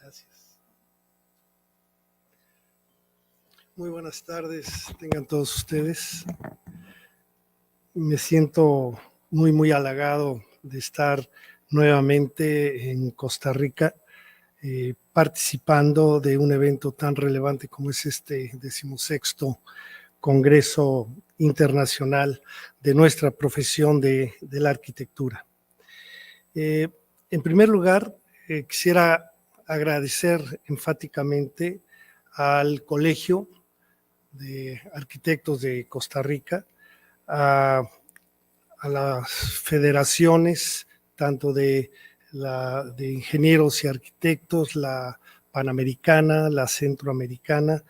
Gracias. Muy buenas tardes, tengan todos ustedes. Me siento muy halagado de estar nuevamente en Costa Rica, participando de un evento tan relevante como es este 16º Congreso Internacional de nuestra profesión de la arquitectura. En primer lugar, quisiera agradecer enfáticamente al Colegio de Arquitectos de Costa Rica, a las federaciones, tanto de ingenieros y arquitectos, la Panamericana, la Centroamericana,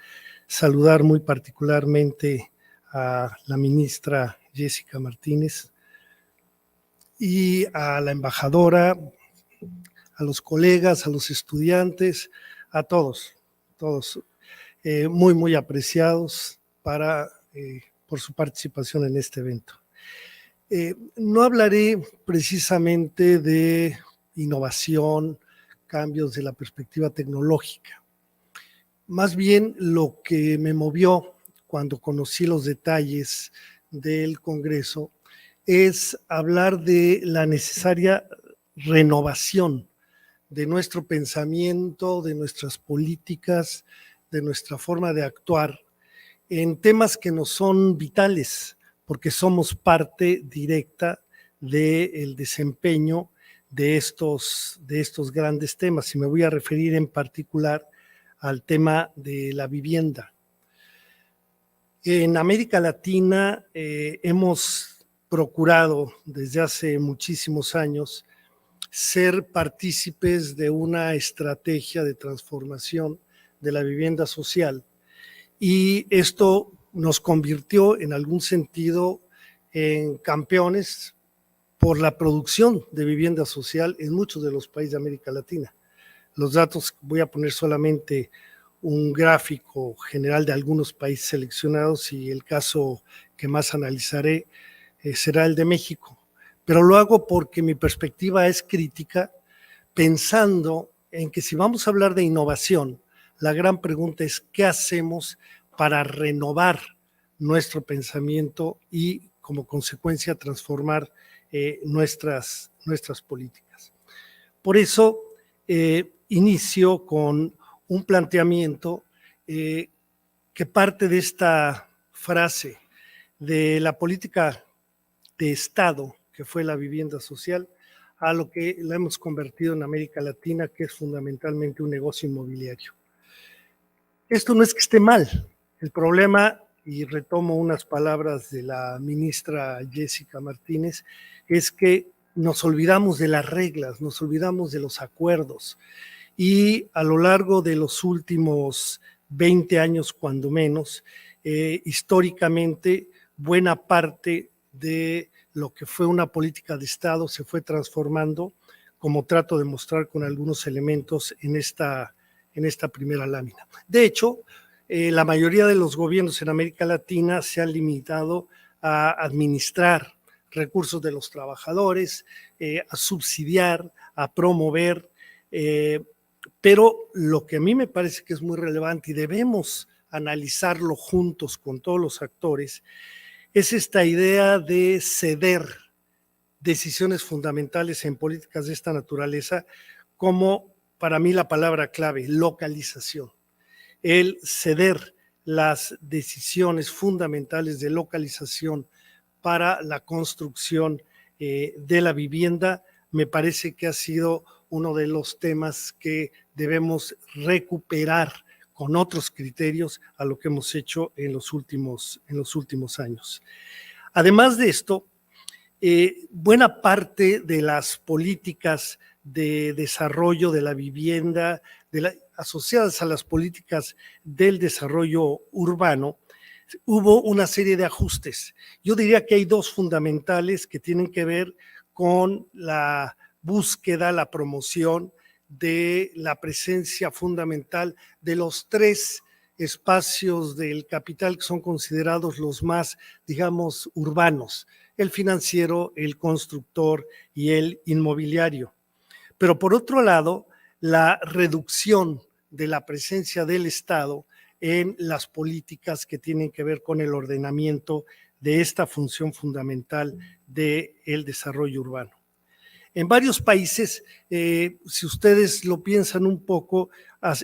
saludar muy particularmente a la ministra Jessica Martínez y a la embajadora, a los colegas, a los estudiantes, a todos muy apreciados por su participación en este evento. No hablaré precisamente de innovación, cambios de la perspectiva tecnológica. Más bien lo que me movió cuando conocí los detalles del Congreso es hablar de la necesaria renovación de nuestro pensamiento, de nuestras políticas, de nuestra forma de actuar en temas que nos son vitales, porque somos parte directa del desempeño de estos grandes temas. Y me voy a referir en particular al tema de la vivienda. En América Latina hemos procurado desde hace muchísimos años ser partícipes de una estrategia de transformación de la vivienda social, y esto nos convirtió en algún sentido en campeones por la producción de vivienda social en muchos de los países de América Latina. Los datos, voy a poner solamente un gráfico general de algunos países seleccionados, y el caso que más analizaré será el de México. Pero lo hago porque mi perspectiva es crítica, pensando en que si vamos a hablar de innovación, la gran pregunta es ¿qué hacemos para renovar nuestro pensamiento y como consecuencia transformar nuestras políticas? Por eso inicio con un planteamiento que parte de esta frase de la política de Estado, que fue la vivienda social, a lo que la hemos convertido en América Latina, que es fundamentalmente un negocio inmobiliario. Esto no es que esté mal. El problema, y retomo unas palabras de la ministra Jessica Martínez, es que nos olvidamos de las reglas, nos olvidamos de los acuerdos, y a lo largo de los últimos 20 años, cuando menos, históricamente, buena parte de lo que fue una política de Estado se fue transformando, como trato de mostrar con algunos elementos en esta primera lámina. De hecho, la mayoría de los gobiernos en América Latina se han limitado a administrar recursos de los trabajadores, a subsidiar, a promover, pero lo que a mí me parece que es muy relevante y debemos analizarlo juntos con todos los actores es esta idea de ceder decisiones fundamentales en políticas de esta naturaleza, como para mí la palabra clave, localización. El ceder las decisiones fundamentales de localización para la construcción de la vivienda me parece que ha sido uno de los temas que debemos recuperar con otros criterios a lo que hemos hecho en los últimos años. Además de esto, buena parte de las políticas de desarrollo de la vivienda, asociadas a las políticas del desarrollo urbano, hubo una serie de ajustes. Yo diría que hay dos fundamentales que tienen que ver con la búsqueda, la promoción de la presencia fundamental de los tres espacios del capital que son considerados los más, digamos, urbanos: el financiero, el constructor y el inmobiliario. Pero por otro lado, la reducción de la presencia del Estado en las políticas que tienen que ver con el ordenamiento de esta función fundamental del desarrollo urbano. En varios países, si ustedes lo piensan un poco,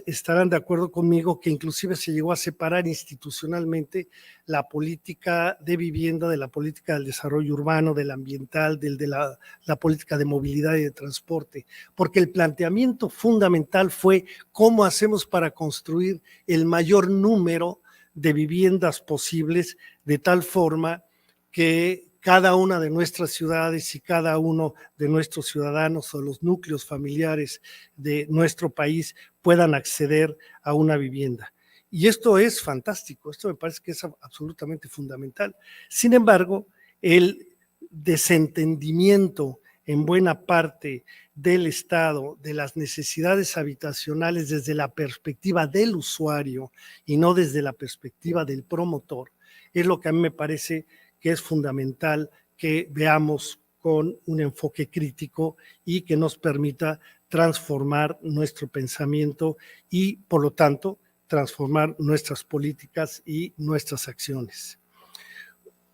estarán de acuerdo conmigo que inclusive se llegó a separar institucionalmente la política de vivienda de la política del desarrollo urbano, del ambiental, de la política de movilidad y de transporte, porque el planteamiento fundamental fue cómo hacemos para construir el mayor número de viviendas posibles de tal forma que cada una de nuestras ciudades y cada uno de nuestros ciudadanos o los núcleos familiares de nuestro país puedan acceder a una vivienda. Y esto es fantástico, esto me parece que es absolutamente fundamental. Sin embargo, el desentendimiento en buena parte del Estado de las necesidades habitacionales desde la perspectiva del usuario y no desde la perspectiva del promotor, es lo que a mí me parece que es fundamental que veamos con un enfoque crítico y que nos permita transformar nuestro pensamiento y, por lo tanto, transformar nuestras políticas y nuestras acciones.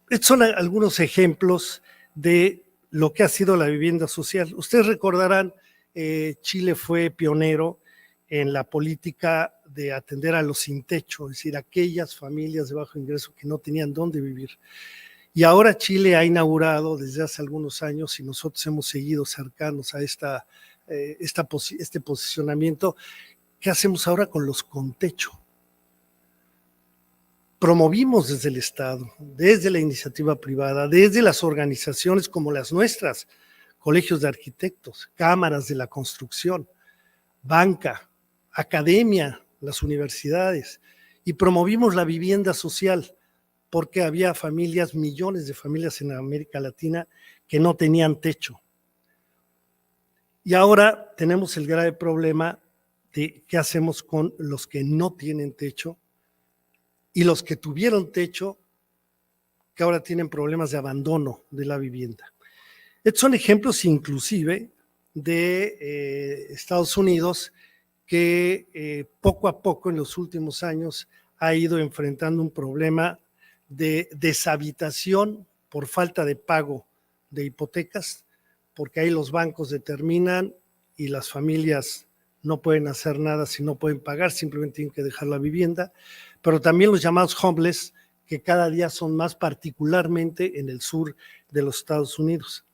Estos son algunos ejemplos de lo que ha sido la vivienda social. Ustedes recordarán, Chile fue pionero en la política de atender a los sin techo, es decir, aquellas familias de bajo ingreso que no tenían dónde vivir. Y ahora Chile ha inaugurado desde hace algunos años, y nosotros hemos seguido cercanos a este posicionamiento, ¿qué hacemos ahora con los con techo? Promovimos desde el Estado, desde la iniciativa privada, desde las organizaciones como las nuestras, colegios de arquitectos, cámaras de la construcción, banca, academia, las universidades, y promovimos la vivienda social, porque había familias, millones de familias en América Latina que no tenían techo. Y ahora tenemos el grave problema de qué hacemos con los que no tienen techo y los que tuvieron techo, que ahora tienen problemas de abandono de la vivienda. Estos son ejemplos inclusive de Estados Unidos que poco a poco en los últimos años ha ido enfrentando un problema de deshabitación por falta de pago de hipotecas, porque ahí los bancos determinan y las familias no pueden hacer nada si no pueden pagar, simplemente tienen que dejar la vivienda, pero también los llamados homeless, que cada día son más, particularmente en el sur de los Estados Unidos.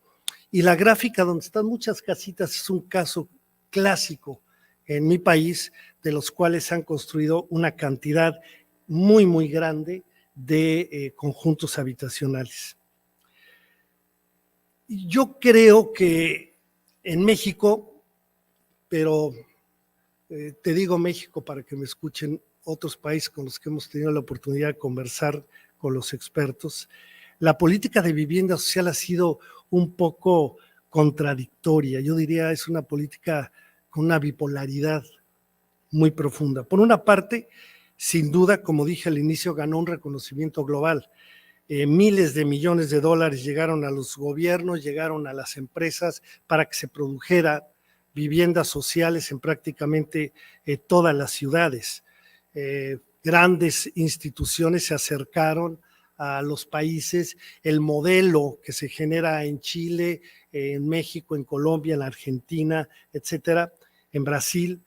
Y la gráfica donde están muchas casitas es un caso clásico en mi país, de los cuales se han construido una cantidad muy, muy grande de conjuntos habitacionales. Yo creo que en México, pero te digo México para que me escuchen otros países con los que hemos tenido la oportunidad de conversar con los expertos, la política de vivienda social ha sido un poco contradictoria. Yo diría es una política con una bipolaridad muy profunda. Por una parte, sin duda, como dije al inicio, ganó un reconocimiento global. Miles de millones de dólares llegaron a los gobiernos, llegaron a las empresas para que se produjera viviendas sociales en prácticamente todas las ciudades. Grandes instituciones se acercaron a los países. El modelo que se genera en Chile, en México, en Colombia, en Argentina, etcétera, en Brasil,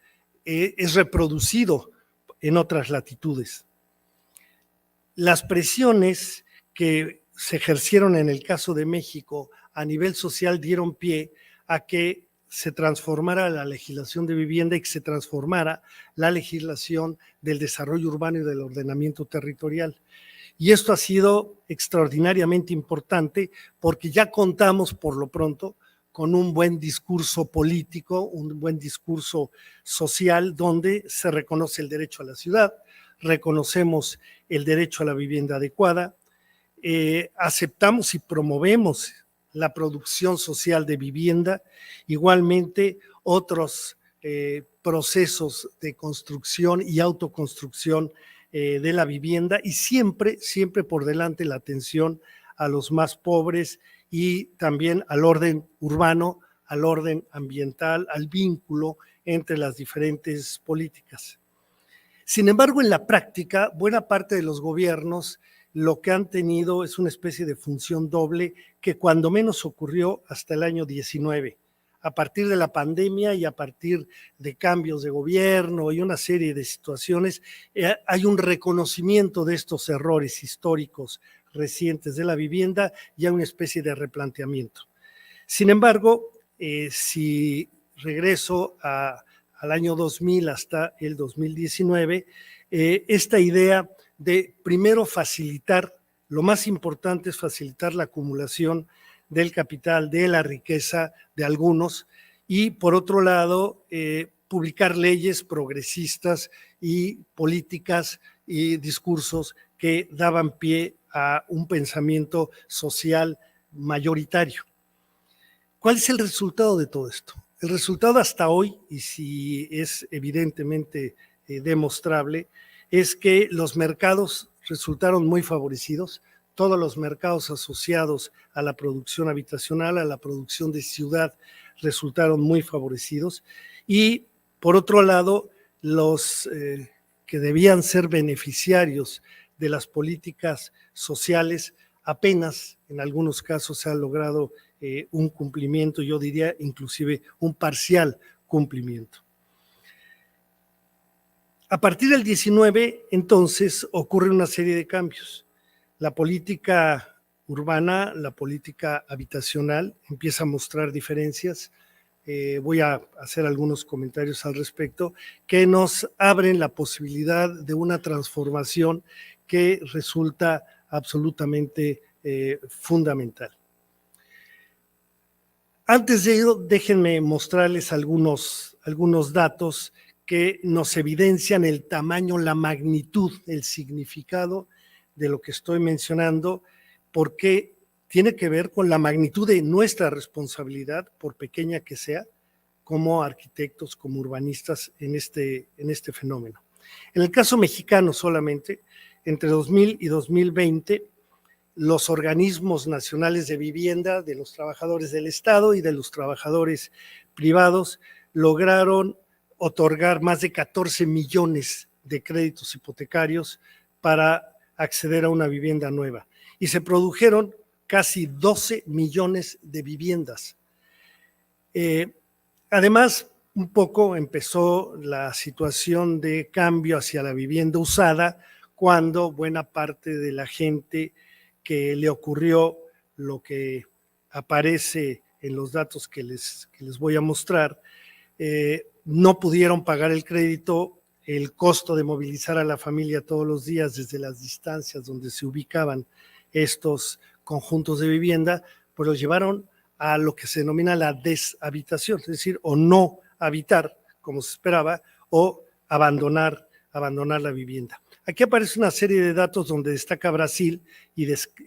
es reproducido en otras latitudes. Las presiones que se ejercieron en el caso de México a nivel social dieron pie a que se transformara la legislación de vivienda y que se transformara la legislación del desarrollo urbano y del ordenamiento territorial. Y esto ha sido extraordinariamente importante porque ya contamos por lo pronto con un buen discurso político, un buen discurso social donde se reconoce el derecho a la ciudad, reconocemos el derecho a la vivienda adecuada, aceptamos y promovemos la producción social de vivienda, igualmente otros procesos de construcción y autoconstrucción de la vivienda y siempre por delante la atención a los más pobres y también al orden urbano, al orden ambiental, al vínculo entre las diferentes políticas. Sin embargo, en la práctica, buena parte de los gobiernos lo que han tenido es una especie de función doble que cuando menos ocurrió hasta el año 19. A partir de la pandemia y a partir de cambios de gobierno y una serie de situaciones, hay un reconocimiento de estos errores históricos recientes de la vivienda y hay una especie de replanteamiento. Sin embargo, si regreso al año 2000 hasta el 2019, esta idea de primero facilitar, lo más importante es facilitar la acumulación del capital, de la riqueza de algunos, y por otro lado, publicar leyes progresistas y políticas y discursos que daban pie a un pensamiento social mayoritario. ¿Cuál es el resultado de todo esto? El resultado hasta hoy, y si es evidentemente demostrable, es que los mercados resultaron muy favorecidos, todos los mercados asociados a la producción habitacional, a la producción de ciudad, resultaron muy favorecidos. Y por otro lado, los que debían ser beneficiarios de las políticas sociales, apenas en algunos casos se ha logrado un cumplimiento, yo diría inclusive un parcial cumplimiento. A partir del 19, entonces, ocurre una serie de cambios. La política urbana, la política habitacional empieza a mostrar diferencias. Voy a hacer algunos comentarios al respecto que nos abren la posibilidad de una transformación que resulta absolutamente fundamental. Antes de ello, déjenme mostrarles algunos datos que nos evidencian el tamaño, la magnitud, el significado de lo que estoy mencionando, porque tiene que ver con la magnitud de nuestra responsabilidad, por pequeña que sea, como arquitectos, como urbanistas en este fenómeno. En el caso mexicano solamente, entre 2000 y 2020, los organismos nacionales de vivienda de los trabajadores del Estado y de los trabajadores privados lograron otorgar más de 14 millones de créditos hipotecarios para acceder a una vivienda nueva. Y se produjeron casi 12 millones de viviendas. Además, un poco empezó la situación de cambio hacia la vivienda usada cuando buena parte de la gente que le ocurrió lo que aparece en los datos que les voy a mostrar, no pudieron pagar el crédito, el costo de movilizar a la familia todos los días desde las distancias donde se ubicaban estos conjuntos de vivienda, pues los llevaron a lo que se denomina la deshabitación, es decir, o no habitar como se esperaba, o abandonar la vivienda. Aquí aparece una serie de datos donde destaca Brasil y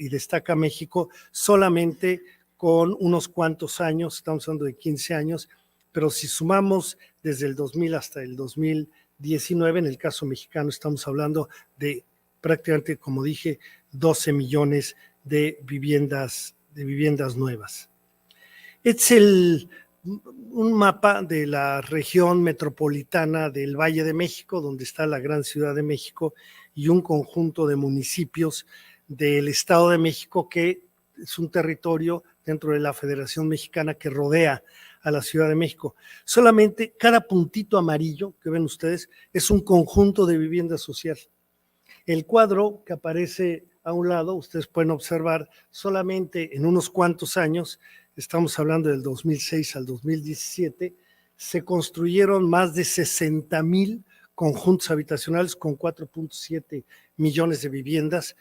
destaca México solamente con unos cuantos años, estamos hablando de 15 años, pero si sumamos desde el 2000 hasta el 2019, en el caso mexicano estamos hablando de prácticamente, como dije, 12 millones de viviendas nuevas. Es un mapa de la región metropolitana del Valle de México, donde está la gran Ciudad de México, y un conjunto de municipios del Estado de México, que es un territorio dentro de la Federación Mexicana que rodea a la Ciudad de México. Solamente cada puntito amarillo que ven ustedes es un conjunto de vivienda social. El cuadro que aparece a un lado, ustedes pueden observar solamente en unos cuantos años, estamos hablando del 2006 al 2017, se construyeron más de 60,000 conjuntos habitacionales con 4.7 millones de viviendas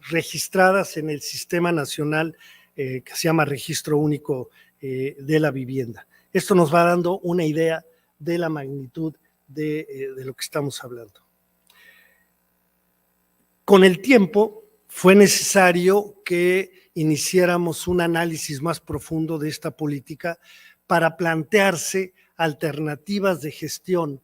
registradas en el Sistema Nacional que se llama Registro Único de la Vivienda. Esto nos va dando una idea de la magnitud de lo que estamos hablando. Con el tiempo fue necesario que iniciáramos un análisis más profundo de esta política para plantearse alternativas de gestión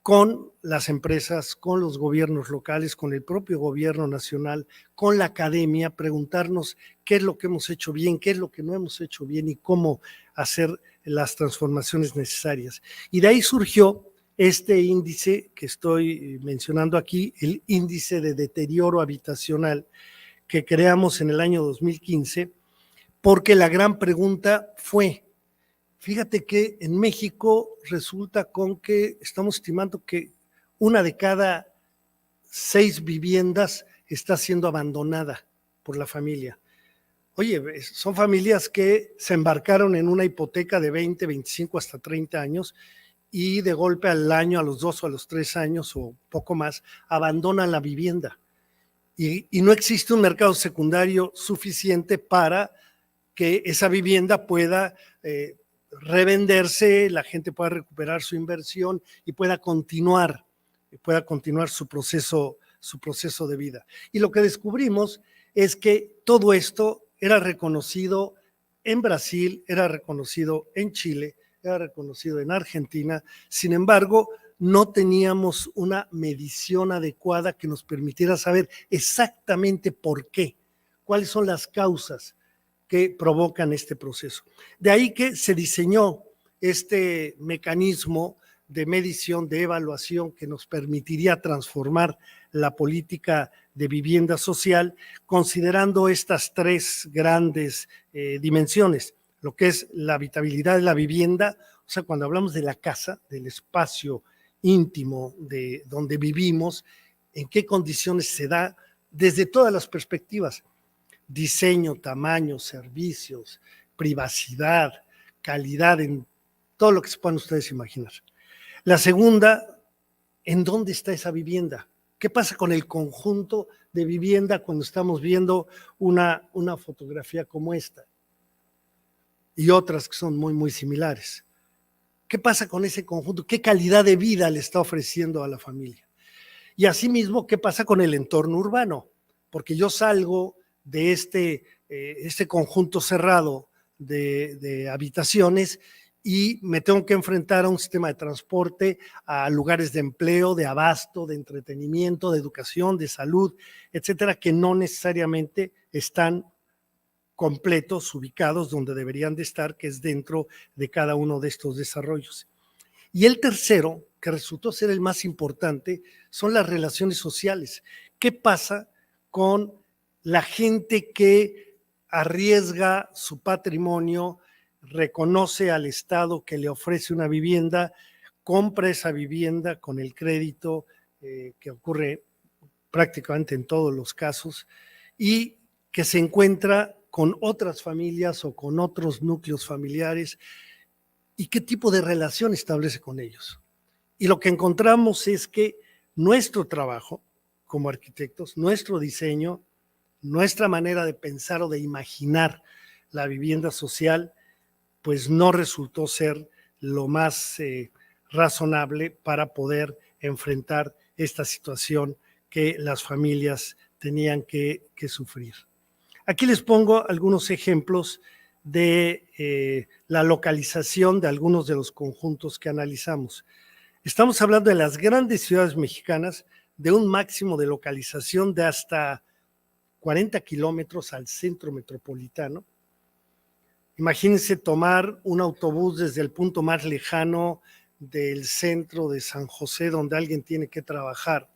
con las empresas, con los gobiernos locales, con el propio gobierno nacional, con la academia, preguntarnos qué es lo que hemos hecho bien, qué es lo que no hemos hecho bien y cómo hacer las transformaciones necesarias. Y de ahí surgió este índice que estoy mencionando aquí, el índice de deterioro habitacional que creamos en el año 2015, porque la gran pregunta fue, fíjate que en México resulta con que estamos estimando que 1 de cada 6 viviendas está siendo abandonada por la familia. Oye, son familias que se embarcaron en una hipoteca de 20, 25 hasta 30 años y de golpe al año, a los 2 o a los 3 años o poco más, abandonan la vivienda. Y no existe un mercado secundario suficiente para que esa vivienda pueda revenderse, la gente pueda recuperar su inversión y pueda continuar su proceso de vida. Y lo que descubrimos es que todo esto era reconocido en Brasil, era reconocido en Chile, era reconocido en Argentina. Sin embargo, no teníamos una medición adecuada que nos permitiera saber exactamente por qué, cuáles son las causas que provocan este proceso. De ahí que se diseñó este mecanismo de medición, de evaluación que nos permitiría transformar la política de vivienda social, considerando estas 3 grandes dimensiones, lo que es la habitabilidad de la vivienda, o sea, cuando hablamos de la casa, del espacio íntimo de donde vivimos, en qué condiciones se da desde todas las perspectivas, diseño, tamaño, servicios, privacidad, calidad, en todo lo que se puedan ustedes imaginar. La segunda, ¿en dónde está esa vivienda? ¿Qué pasa con el conjunto de vivienda cuando estamos viendo una fotografía como esta? Y otras que son muy, muy similares. ¿Qué pasa con ese conjunto? ¿Qué calidad de vida le está ofreciendo a la familia? Y asimismo, ¿qué pasa con el entorno urbano? Porque yo salgo de este conjunto cerrado de habitaciones y me tengo que enfrentar a un sistema de transporte, a lugares de empleo, de abasto, de entretenimiento, de educación, de salud, etcétera, que no necesariamente están completos, ubicados donde deberían de estar, que es dentro de cada uno de estos desarrollos. Y el tercero, que resultó ser el más importante, son las relaciones sociales. ¿Qué pasa con la gente que arriesga su patrimonio, reconoce al Estado que le ofrece una vivienda, compra esa vivienda con el crédito que ocurre prácticamente en todos los casos y que se encuentra con otras familias o con otros núcleos familiares y qué tipo de relación establece con ellos? Y lo que encontramos es que nuestro trabajo como arquitectos, nuestro diseño, nuestra manera de pensar o de imaginar la vivienda social, pues no resultó ser lo más razonable para poder enfrentar esta situación que las familias tenían que sufrir. Aquí les pongo algunos ejemplos de la localización de algunos de los conjuntos que analizamos. Estamos hablando de las grandes ciudades mexicanas, de un máximo de localización de hasta 40 kilómetros al centro metropolitano. Imagínense tomar un autobús desde el punto más lejano del centro de San José, donde alguien tiene que trabajar,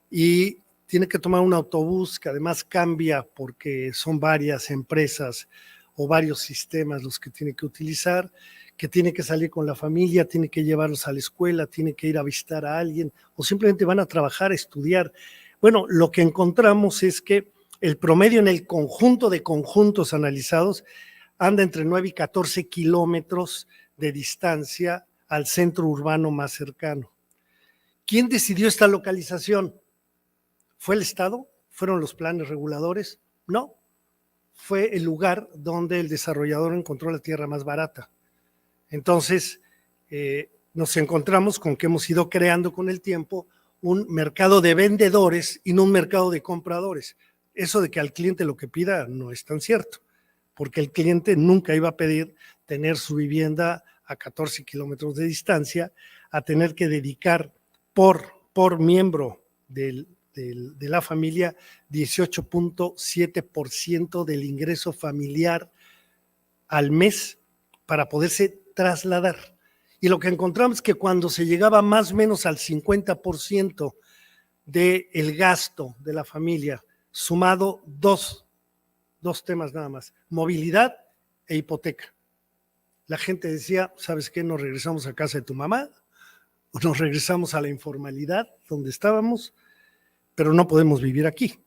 y tiene que tomar un autobús que además cambia porque son varias empresas o varios sistemas los que tiene que utilizar, que tiene que salir con la familia, tiene que llevarlos a la escuela, tiene que ir a visitar a alguien o simplemente van a trabajar, a estudiar. Bueno, lo que encontramos es que el promedio en el conjunto de conjuntos analizados anda entre 9 y 14 kilómetros de distancia al centro urbano más cercano. ¿Quién decidió esta localización? ¿Fue el Estado? ¿Fueron los planes reguladores? No, fue el lugar donde el desarrollador encontró la tierra más barata. Entonces, nos encontramos con que hemos ido creando con el tiempo un mercado de vendedores y no un mercado de compradores. Eso de que al cliente lo que pida no es tan cierto, porque el cliente nunca iba a pedir tener su vivienda a 14 kilómetros de distancia, a tener que dedicar por miembro de la familia, 18.7% del ingreso familiar al mes para poderse trasladar. Y lo que encontramos es que cuando se llegaba más o menos al 50% del gasto de la familia, sumado dos temas nada más, movilidad e hipoteca. La gente decía, ¿sabes qué? Nos regresamos a casa de tu mamá, o nos regresamos a la informalidad donde estábamos, pero no podemos vivir aquí.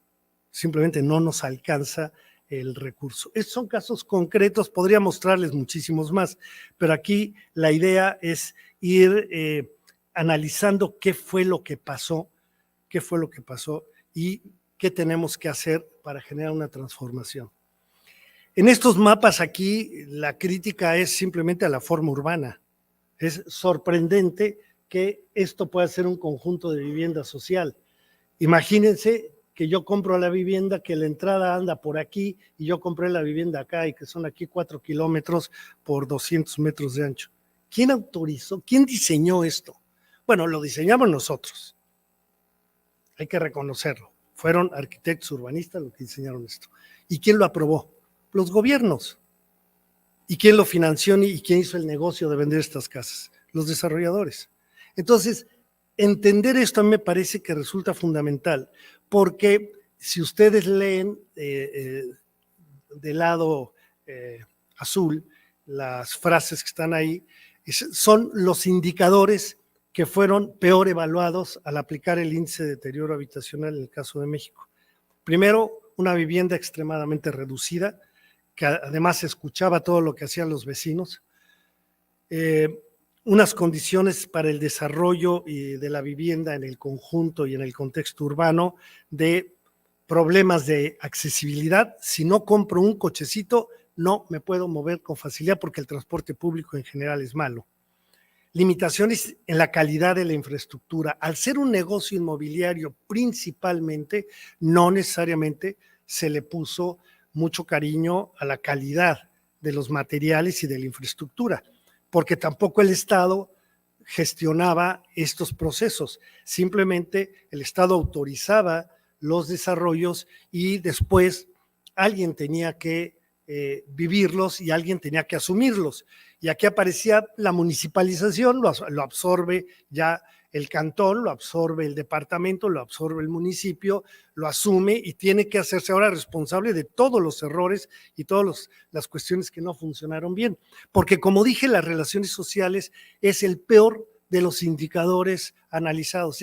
Simplemente no nos alcanza el recurso. Estos son casos concretos, podría mostrarles muchísimos más, pero aquí la idea es ir analizando qué fue lo que pasó y qué tenemos que hacer para generar una transformación. En estos mapas aquí, la crítica es simplemente a la forma urbana. Es sorprendente que esto pueda ser un conjunto de vivienda social. Imagínense que yo compro la vivienda, que la entrada anda por aquí y yo compré la vivienda acá y que son aquí 4 kilómetros por 200 metros de ancho. ¿Quién autorizó? ¿Quién diseñó esto? Bueno, lo diseñamos nosotros. Hay que reconocerlo. Fueron arquitectos urbanistas los que diseñaron esto. ¿Y quién lo aprobó? Los gobiernos. ¿Y quién lo financió y quién hizo el negocio de vender estas casas? Los desarrolladores. Entonces, entender esto a mí me parece que resulta fundamental, porque si ustedes leen del lado azul, las frases que están ahí, son los indicadores que fueron peor evaluados al aplicar el índice de deterioro habitacional en el caso de México. Primero, una vivienda extremadamente reducida, que además escuchaba todo lo que hacían los vecinos, unas condiciones para el desarrollo de la vivienda en el conjunto y en el contexto urbano de problemas de accesibilidad. Si no compro un cochecito, no me puedo mover con facilidad porque el transporte público en general es malo. Limitaciones en la calidad de la infraestructura. Al ser un negocio inmobiliario principalmente, no necesariamente se le puso mucho cariño a la calidad de los materiales y de la infraestructura, porque tampoco el Estado gestionaba estos procesos. Simplemente el Estado autorizaba los desarrollos y después alguien tenía que vivirlos y alguien tenía que asumirlos. Y aquí aparecía la municipalización, lo absorbe ya el cantón, lo absorbe el departamento, lo absorbe el municipio, lo asume y tiene que hacerse ahora responsable de todos los errores y todas las cuestiones que no funcionaron bien. Porque como dije, las relaciones sociales es el peor de los indicadores analizados.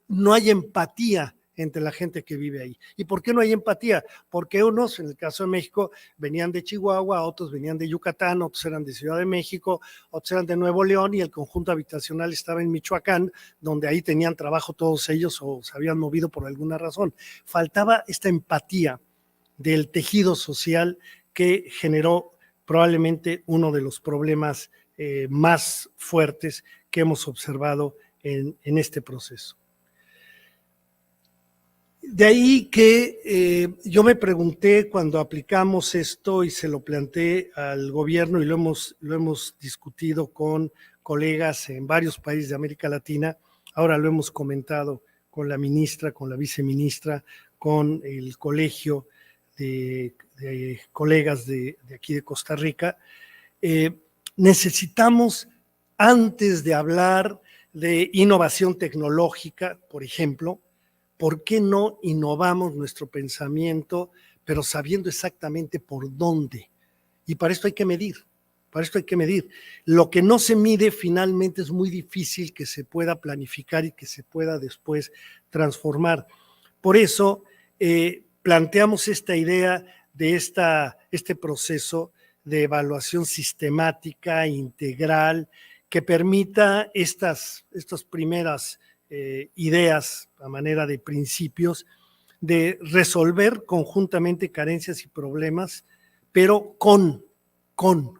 No hay empatía entre la gente que vive ahí. ¿Y por qué no hay empatía? Porque unos, en el caso de México, venían de Chihuahua, otros venían de Yucatán, otros eran de Ciudad de México, otros eran de Nuevo León y el conjunto habitacional estaba en Michoacán, donde ahí tenían trabajo todos ellos o se habían movido por alguna razón. Faltaba esta empatía del tejido social que generó probablemente uno de los problemas más fuertes que hemos observado en este proceso. De ahí que yo me pregunté cuando aplicamos esto y se lo planteé al gobierno y lo hemos discutido con colegas en varios países de América Latina, ahora lo hemos comentado con la ministra, con la viceministra, con el colegio de colegas de aquí de Costa Rica. Necesitamos, antes de hablar de innovación tecnológica, por ejemplo, ¿por qué no innovamos nuestro pensamiento, pero sabiendo exactamente por dónde? Y para esto hay que medir, Lo que no se mide finalmente es muy difícil que se pueda planificar y que se pueda después transformar. Por eso planteamos esta idea de este proceso de evaluación sistemática, integral, que permita estas primeras ideas a manera de principios de resolver conjuntamente carencias y problemas, pero con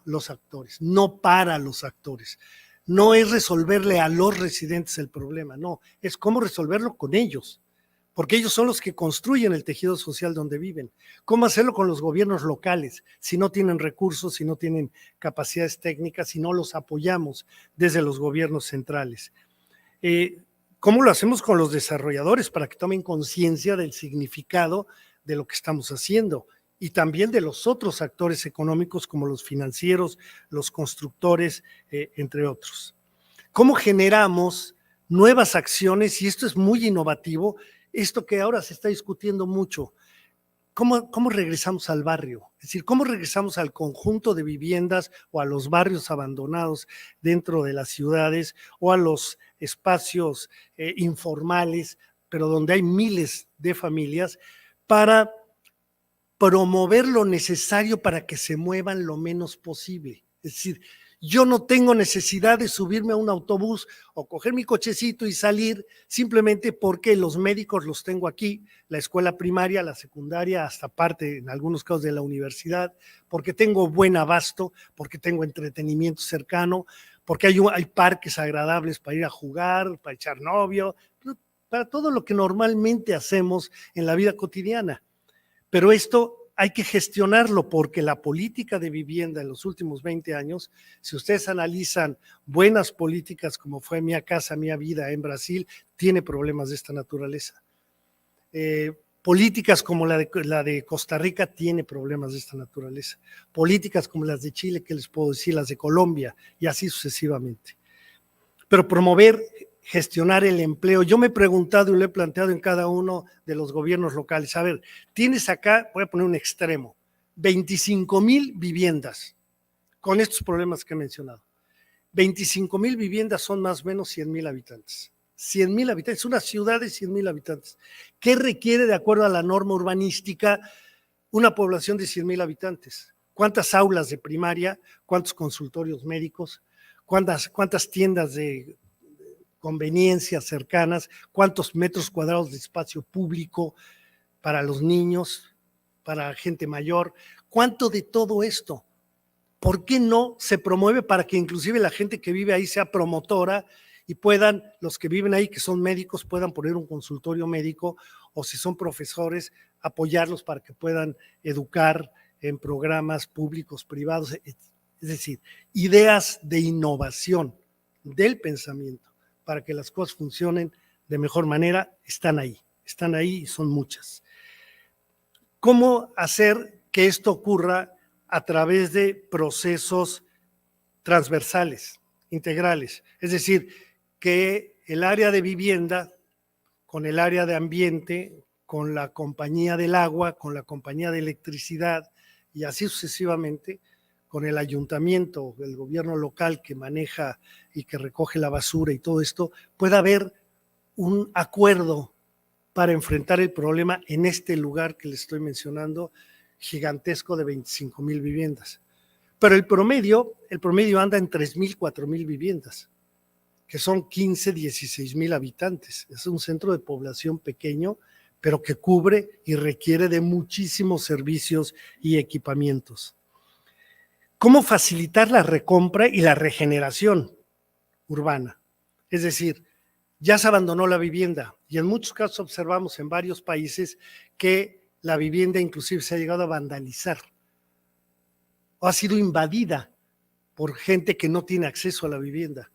los actores, no para los actores. No es resolverle a los residentes el problema, no, es cómo resolverlo con ellos, porque ellos son los que construyen el tejido social donde viven. ¿Cómo hacerlo con los gobiernos locales si no tienen recursos, si no tienen capacidades técnicas, si no los apoyamos desde los gobiernos centrales? ¿Cómo lo hacemos con los desarrolladores para que tomen conciencia del significado de lo que estamos haciendo? Y también de los otros actores económicos como los financieros, los constructores, entre otros. ¿Cómo generamos nuevas acciones? Y esto es muy innovativo, esto que ahora se está discutiendo mucho. ¿Cómo regresamos al barrio? Es decir, ¿cómo regresamos al conjunto de viviendas o a los barrios abandonados dentro de las ciudades o a los espacios informales, pero donde hay miles de familias, para promover lo necesario para que se muevan lo menos posible? Es decir, yo no tengo necesidad de subirme a un autobús o coger mi cochecito y salir simplemente porque los médicos los tengo aquí, la escuela primaria, la secundaria, hasta parte en algunos casos de la universidad, porque tengo buen abasto, porque tengo entretenimiento cercano, porque hay parques agradables para ir a jugar, para echar novio, para todo lo que normalmente hacemos en la vida cotidiana. Pero esto hay que gestionarlo porque la política de vivienda en los últimos 20 años, si ustedes analizan buenas políticas como fue Minha Casa, Minha Vida en Brasil, tiene problemas de esta naturaleza. Políticas como la de Costa Rica tiene problemas de esta naturaleza. Políticas como las de Chile, ¿qué les puedo decir? Las de Colombia y así sucesivamente. Pero promover, gestionar el empleo. Yo me he preguntado y lo he planteado en cada uno de los gobiernos locales. A ver, tienes acá, voy a poner un extremo, 25,000 viviendas con estos problemas que he mencionado. 25,000 viviendas son más o menos 100,000 habitantes. 100,000 habitantes, una ciudad de 100,000 habitantes. ¿Qué requiere, de acuerdo a la norma urbanística, una población de 100,000 habitantes? ¿Cuántas aulas de primaria? ¿Cuántos consultorios médicos? ¿Cuántas tiendas de conveniencias cercanas? ¿Cuántos metros cuadrados de espacio público para los niños, para gente mayor? ¿Cuánto de todo esto? ¿Por qué no se promueve para que inclusive la gente que vive ahí sea promotora y puedan, los que viven ahí, que son médicos, puedan poner un consultorio médico, o si son profesores, apoyarlos para que puedan educar en programas públicos, privados? Es decir, ideas de innovación del pensamiento para que las cosas funcionen de mejor manera están ahí y son muchas. ¿Cómo hacer que esto ocurra? A través de procesos transversales, integrales, es decir, que el área de vivienda con el área de ambiente, con la compañía del agua, con la compañía de electricidad y así sucesivamente, con el ayuntamiento, el gobierno local que maneja y que recoge la basura y todo esto, pueda haber un acuerdo para enfrentar el problema en este lugar que les estoy mencionando, gigantesco de 25,000 viviendas. Pero el promedio anda en 3,000, 4,000 viviendas, que son 15, 16,000 habitantes. Es un centro de población pequeño, pero que cubre y requiere de muchísimos servicios y equipamientos. ¿Cómo facilitar la recompra y la regeneración urbana? Es decir, ya se abandonó la vivienda y en muchos casos observamos en varios países que la vivienda inclusive se ha llegado a vandalizar o ha sido invadida por gente que no tiene acceso a la vivienda.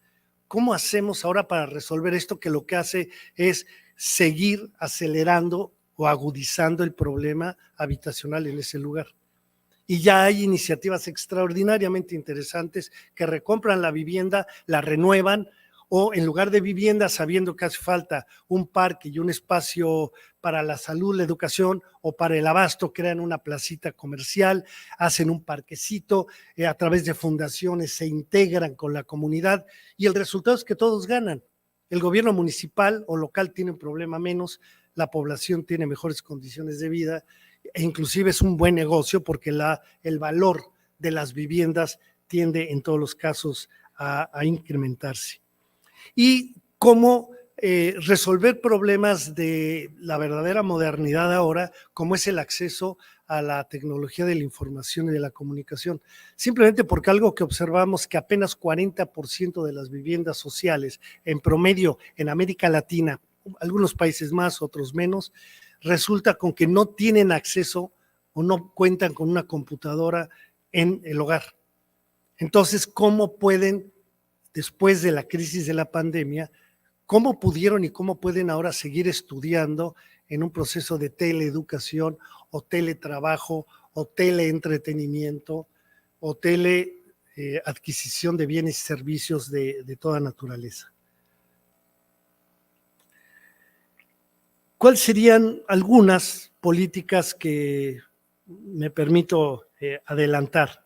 ¿Cómo hacemos ahora para resolver esto, que lo que hace es seguir acelerando o agudizando el problema habitacional en ese lugar? Y ya hay iniciativas extraordinariamente interesantes que recompran la vivienda, la renuevan, o en lugar de vivienda, sabiendo que hace falta un parque y un espacio para la salud, la educación o para el abasto, crean una placita comercial, hacen un parquecito, a través de fundaciones se integran con la comunidad y el resultado es que todos ganan. El gobierno municipal o local tiene un problema menos, la población tiene mejores condiciones de vida e inclusive es un buen negocio porque el valor de las viviendas tiende en todos los casos a incrementarse. Y cómo resolver problemas de la verdadera modernidad ahora, como es el acceso a la tecnología de la información y de la comunicación. Simplemente porque algo que observamos, que apenas 40% de las viviendas sociales en promedio en América Latina, algunos países más, otros menos, resulta con que no tienen acceso o no cuentan con una computadora en el hogar. Entonces, ¿cómo pueden, después de la crisis de la pandemia, cómo pudieron y cómo pueden ahora seguir estudiando en un proceso de teleeducación o teletrabajo o teleentretenimiento o adquisición de bienes y servicios de toda naturaleza. ¿Cuáles serían algunas políticas que me permito adelantar?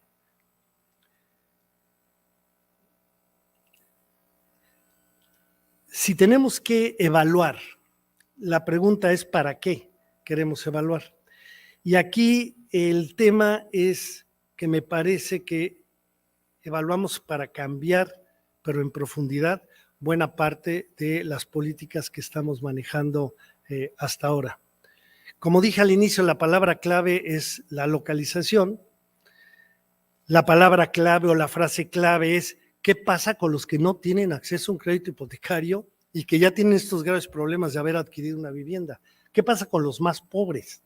Si tenemos que evaluar, la pregunta es ¿para qué queremos evaluar? Y aquí el tema es que me parece que evaluamos para cambiar, pero en profundidad, buena parte de las políticas que estamos manejando hasta ahora. Como dije al inicio, la palabra clave es la localización. La palabra clave o la frase clave es ¿qué pasa con los que no tienen acceso a un crédito hipotecario y que ya tienen estos graves problemas de haber adquirido una vivienda? ¿Qué pasa con los más pobres?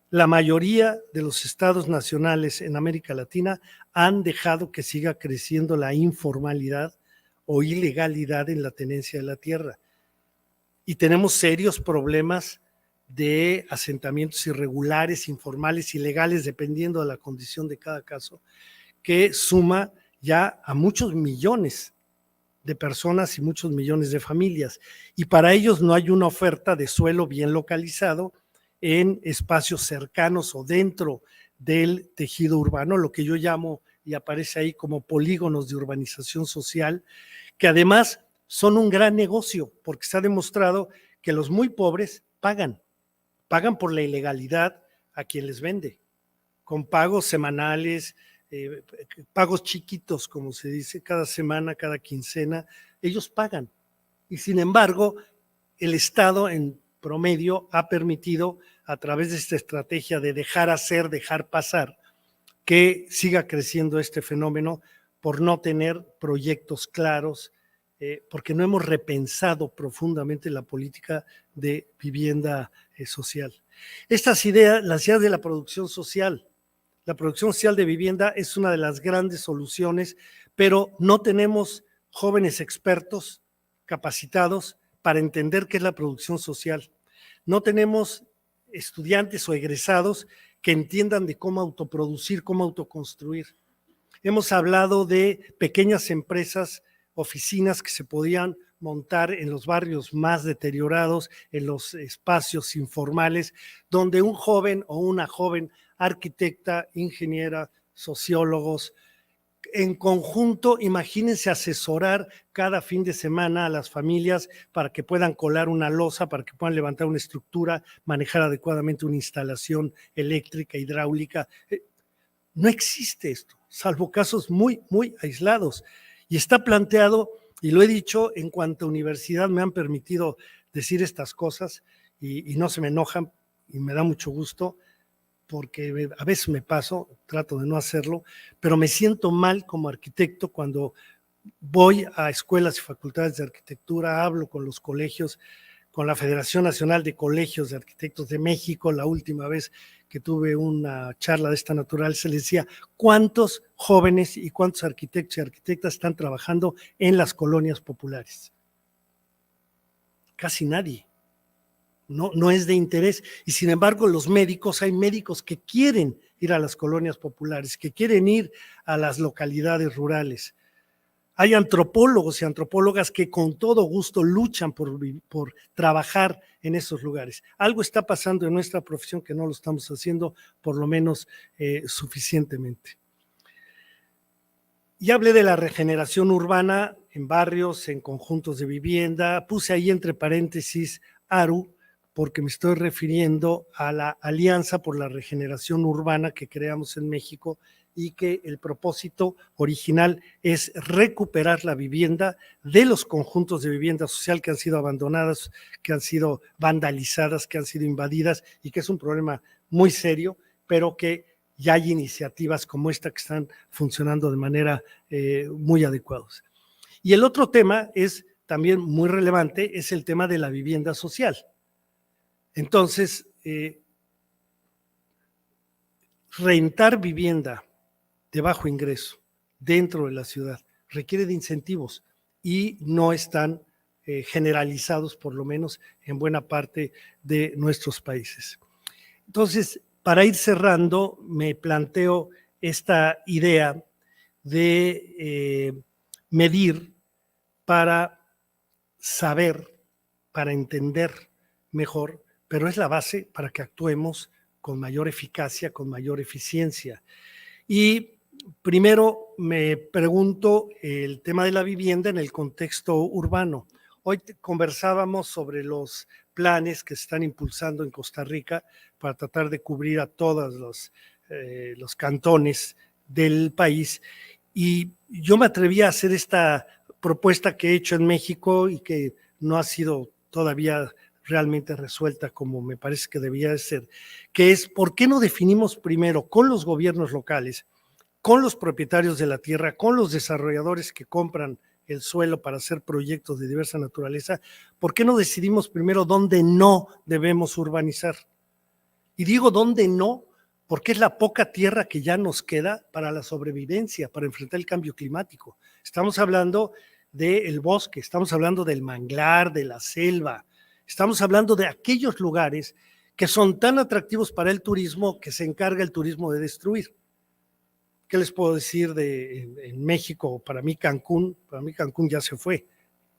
La mayoría de los estados nacionales en América Latina han dejado que siga creciendo la informalidad o ilegalidad en la tenencia de la tierra. Y tenemos serios problemas de asentamientos irregulares, informales, ilegales, dependiendo de la condición de cada caso, que suma ya a muchos millones de personas y muchos millones de familias. Y para ellos no hay una oferta de suelo bien localizado en espacios cercanos o dentro del tejido urbano, lo que yo llamo, y aparece ahí como polígonos de urbanización social, que además son un gran negocio, porque se ha demostrado que los muy pobres pagan por la ilegalidad a quien les vende, con pagos semanales, pagos chiquitos, como se dice, cada semana, cada quincena, ellos pagan. Y sin embargo, el Estado en promedio ha permitido, a través de esta estrategia de dejar hacer, dejar pasar, que siga creciendo este fenómeno por no tener proyectos claros, porque no hemos repensado profundamente la política de vivienda social. Estas ideas, las ideas de la producción social de vivienda es una de las grandes soluciones, pero no tenemos jóvenes expertos capacitados para entender qué es la producción social. No tenemos estudiantes o egresados que entiendan de cómo autoproducir, cómo autoconstruir. Hemos hablado de pequeñas empresas, oficinas que se podían montar en los barrios más deteriorados, en los espacios informales, donde un joven o una joven arquitecta, ingeniera, sociólogos, en conjunto, imagínense asesorar cada fin de semana a las familias para que puedan colar una losa, para que puedan levantar una estructura, manejar adecuadamente una instalación eléctrica, hidráulica. No existe esto, salvo casos muy, muy aislados. Y está planteado, y lo he dicho, en cuanto a universidad me han permitido decir estas cosas y no se me enojan y me da mucho gusto, porque a veces me paso, trato de no hacerlo, pero me siento mal como arquitecto cuando voy a escuelas y facultades de arquitectura, hablo con los colegios, con la Federación Nacional de Colegios de Arquitectos de México. La última vez que tuve una charla de esta naturaleza, les decía cuántos jóvenes y cuántos arquitectos y arquitectas están trabajando en las colonias populares. Casi nadie. No es de interés. Y sin embargo, los médicos, hay médicos que quieren ir a las colonias populares, que quieren ir a las localidades rurales. Hay antropólogos y antropólogas que con todo gusto luchan por trabajar en esos lugares. Algo está pasando en nuestra profesión que no lo estamos haciendo, por lo menos suficientemente. Ya hablé de la regeneración urbana en barrios, en conjuntos de vivienda. Puse ahí entre paréntesis ARU, porque me estoy refiriendo a la Alianza por la Regeneración Urbana que creamos en México y que el propósito original es recuperar la vivienda de los conjuntos de vivienda social que han sido abandonadas, que han sido vandalizadas, que han sido invadidas y que es un problema muy serio, pero que ya hay iniciativas como esta que están funcionando de manera muy adecuada. Y el otro tema es también muy relevante, es el tema de la vivienda social. Entonces, rentar vivienda de bajo ingreso dentro de la ciudad requiere de incentivos y no están generalizados, por lo menos en buena parte de nuestros países. Entonces, para ir cerrando, me planteo esta idea de medir para saber, para entender mejor, pero es la base para que actuemos con mayor eficacia, con mayor eficiencia. Y primero me pregunto el tema de la vivienda en el contexto urbano. Hoy conversábamos sobre los planes que se están impulsando en Costa Rica para tratar de cubrir a todos los cantones del país. Y yo me atreví a hacer esta propuesta que he hecho en México y que no ha sido todavía realmente resuelta como me parece que debía de ser, que es ¿por qué no definimos primero con los gobiernos locales, con los propietarios de la tierra, con los desarrolladores que compran el suelo para hacer proyectos de diversa naturaleza, ¿por qué no decidimos primero dónde no debemos urbanizar? Y digo dónde no, porque es la poca tierra que ya nos queda para la sobrevivencia, para enfrentar el cambio climático. Estamos hablando del bosque, estamos hablando del manglar, de la selva, estamos hablando de aquellos lugares que son tan atractivos para el turismo que se encarga el turismo de destruir. ¿Qué les puedo decir en México? Para mí Cancún ya se fue,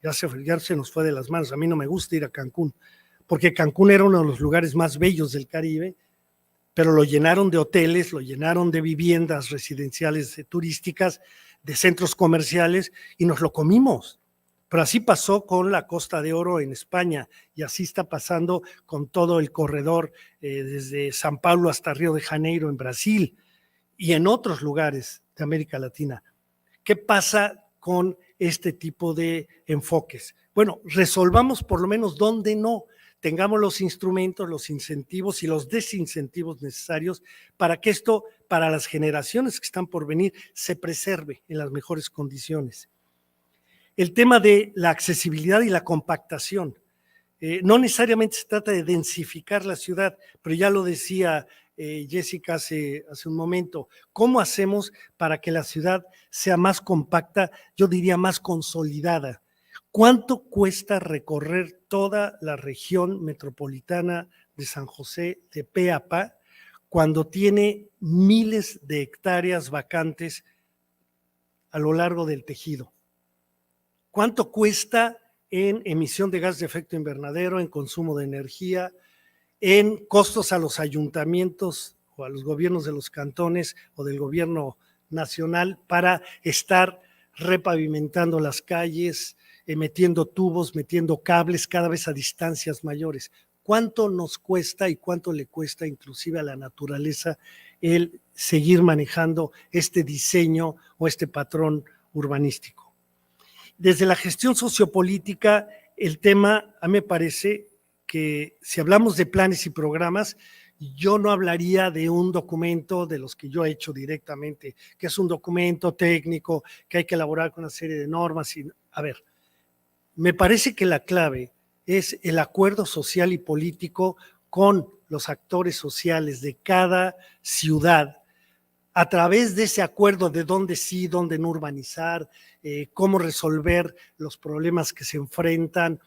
ya se nos fue de las manos. A mí no me gusta ir a Cancún, porque Cancún era uno de los lugares más bellos del Caribe, pero lo llenaron de hoteles, lo llenaron de viviendas residenciales turísticas, de centros comerciales, y nos lo comimos. Pero así pasó con la Costa de Oro en España, y así está pasando con todo el corredor desde San Paulo hasta Río de Janeiro en Brasil y en otros lugares de América Latina. ¿Qué pasa con este tipo de enfoques? Bueno, resolvamos por lo menos dónde no, tengamos los instrumentos, los incentivos y los desincentivos necesarios para que esto, para las generaciones que están por venir, se preserve en las mejores condiciones. El tema de la accesibilidad y la compactación. No necesariamente se trata de densificar la ciudad, pero ya lo decía Jessica hace un momento, ¿cómo hacemos para que la ciudad sea más compacta, yo diría más consolidada? ¿Cuánto cuesta recorrer toda la región metropolitana de San José de pe a pa cuando tiene miles de hectáreas vacantes a lo largo del tejido? ¿Cuánto cuesta en emisión de gas de efecto invernadero, en consumo de energía, en costos a los ayuntamientos o a los gobiernos de los cantones o del gobierno nacional para estar repavimentando las calles, metiendo tubos, metiendo cables cada vez a distancias mayores? ¿Cuánto nos cuesta y cuánto le cuesta inclusive a la naturaleza el seguir manejando este diseño o este patrón urbanístico? Desde la gestión sociopolítica, el tema, a mí me parece que si hablamos de planes y programas, yo no hablaría de un documento de los que yo he hecho directamente, que es un documento técnico, que hay que elaborar con una serie de normas. A ver, me parece que la clave es el acuerdo social y político con los actores sociales de cada ciudad, a través de ese acuerdo de dónde sí, dónde no urbanizar, cómo resolver los problemas que se enfrentan,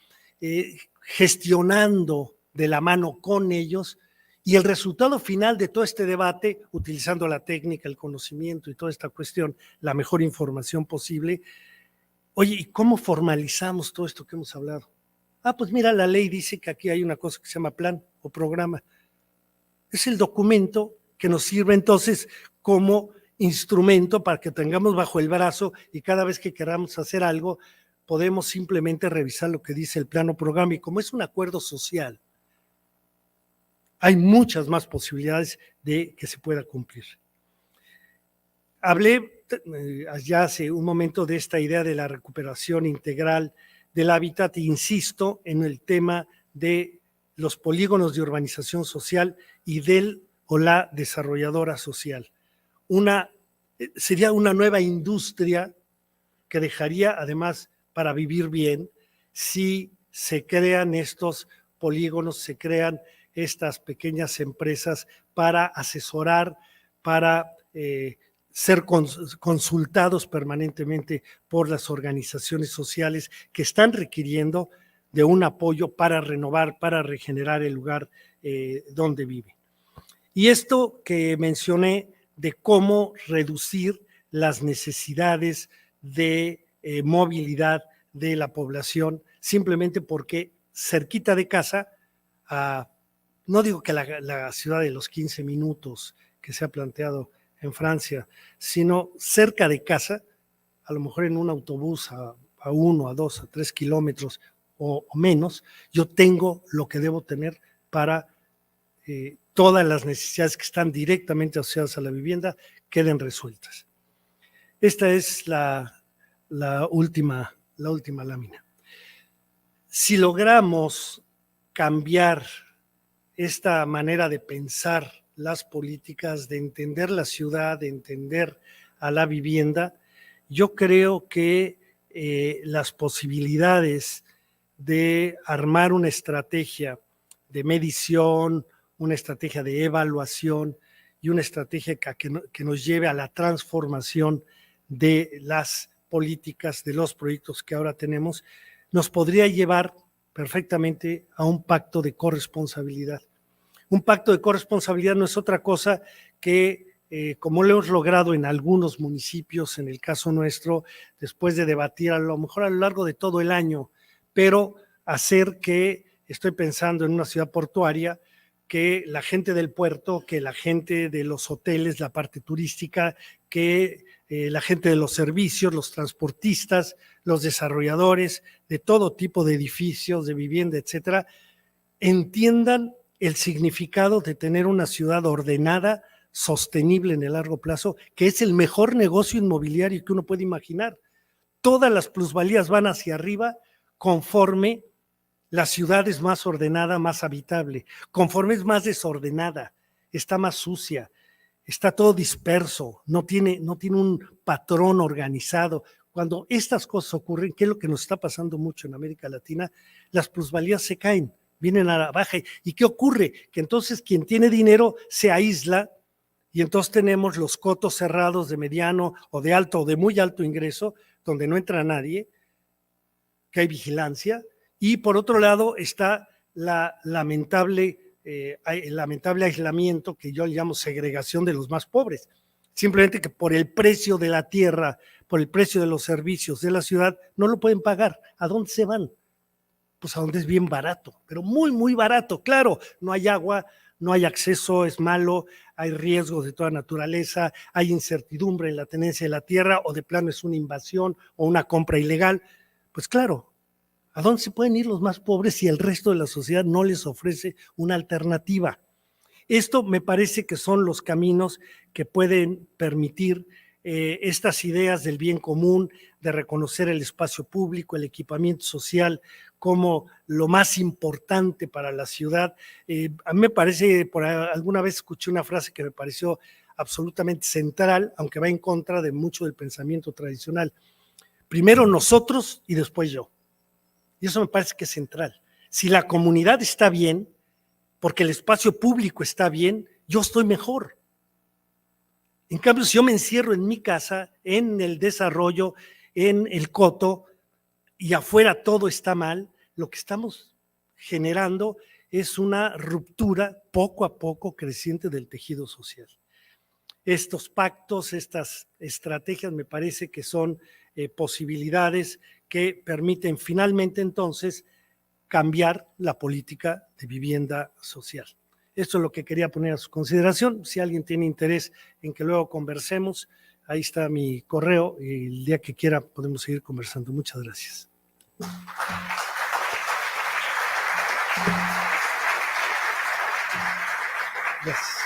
gestionando de la mano con ellos, y el resultado final de todo este debate, utilizando la técnica, el conocimiento y toda esta cuestión, la mejor información posible. Oye, ¿y cómo formalizamos todo esto que hemos hablado? Pues mira, la ley dice que aquí hay una cosa que se llama plan o programa. Es el documento que nos sirve entonces como instrumento para que tengamos bajo el brazo y cada vez que queramos hacer algo, podemos simplemente revisar lo que dice el plan o programa, y como es un acuerdo social, hay muchas más posibilidades de que se pueda cumplir. Hablé ya hace un momento de esta idea de la recuperación integral del hábitat e insisto en el tema de los polígonos de urbanización social y del o la desarrolladora social. Sería una nueva industria que dejaría además para vivir bien si se crean estos polígonos, se crean estas pequeñas empresas para asesorar, para ser consultados permanentemente por las organizaciones sociales que están requiriendo de un apoyo para renovar, para regenerar el lugar donde viven. Y esto que mencioné de cómo reducir las necesidades de movilidad de la población, simplemente porque cerquita de casa, no digo que la ciudad de los 15 minutos que se ha planteado en Francia, sino cerca de casa, a lo mejor en un autobús a 1, a 2, a 3 kilómetros o menos, yo tengo lo que debo tener para todas las necesidades que están directamente asociadas a la vivienda queden resueltas. Esta es la última lámina. Si logramos cambiar esta manera de pensar las políticas, de entender la ciudad, de entender a la vivienda, yo creo que las posibilidades de armar una estrategia de medición, una estrategia de evaluación y una estrategia que nos lleve a la transformación de las políticas, de los proyectos que ahora tenemos, nos podría llevar perfectamente a un pacto de corresponsabilidad. Un pacto de corresponsabilidad no es otra cosa que, como lo hemos logrado en algunos municipios, en el caso nuestro, después de debatir a lo mejor a lo largo de todo el año, pero hacer que, estoy pensando en una ciudad portuaria, que la gente del puerto, que la gente de los hoteles, la parte turística, que la gente de los servicios, los transportistas, los desarrolladores de todo tipo de edificios, de vivienda, etcétera, entiendan el significado de tener una ciudad ordenada, sostenible en el largo plazo, que es el mejor negocio inmobiliario que uno puede imaginar. Todas las plusvalías van hacia arriba conforme la ciudad es más ordenada, más habitable. Conforme es más desordenada, está más sucia, está todo disperso, no tiene un patrón organizado. Cuando estas cosas ocurren, que es lo que nos está pasando mucho en América Latina, las plusvalías se caen, vienen a la baja. ¿Y qué ocurre? Que entonces quien tiene dinero se aísla y entonces tenemos los cotos cerrados de mediano o de alto o de muy alto ingreso, donde no entra nadie, que hay vigilancia. Y por otro lado está el lamentable aislamiento, que yo le llamo segregación de los más pobres. Simplemente que por el precio de la tierra, por el precio de los servicios de la ciudad, no lo pueden pagar. ¿A dónde se van? Pues a donde es bien barato, pero muy, muy barato. Claro, no hay agua, no hay acceso, es malo, hay riesgos de toda naturaleza, hay incertidumbre en la tenencia de la tierra, o de plano es una invasión o una compra ilegal. Pues claro, ¿a dónde se pueden ir los más pobres si el resto de la sociedad no les ofrece una alternativa? Esto me parece que son los caminos que pueden permitir estas ideas del bien común, de reconocer el espacio público, el equipamiento social como lo más importante para la ciudad. A mí me parece, alguna vez escuché una frase que me pareció absolutamente central, aunque va en contra de mucho del pensamiento tradicional. Primero nosotros y después yo. Y eso me parece que es central. Si la comunidad está bien, porque el espacio público está bien, yo estoy mejor. En cambio, si yo me encierro en mi casa, en el desarrollo, en el coto, y afuera todo está mal, lo que estamos generando es una ruptura poco a poco creciente del tejido social. Estos pactos, estas estrategias me parece que son posibilidades que permiten finalmente entonces cambiar la política de vivienda social. Esto es lo que quería poner a su consideración. Si alguien tiene interés en que luego conversemos, ahí está mi correo y el día que quiera podemos seguir conversando. Muchas gracias. Gracias.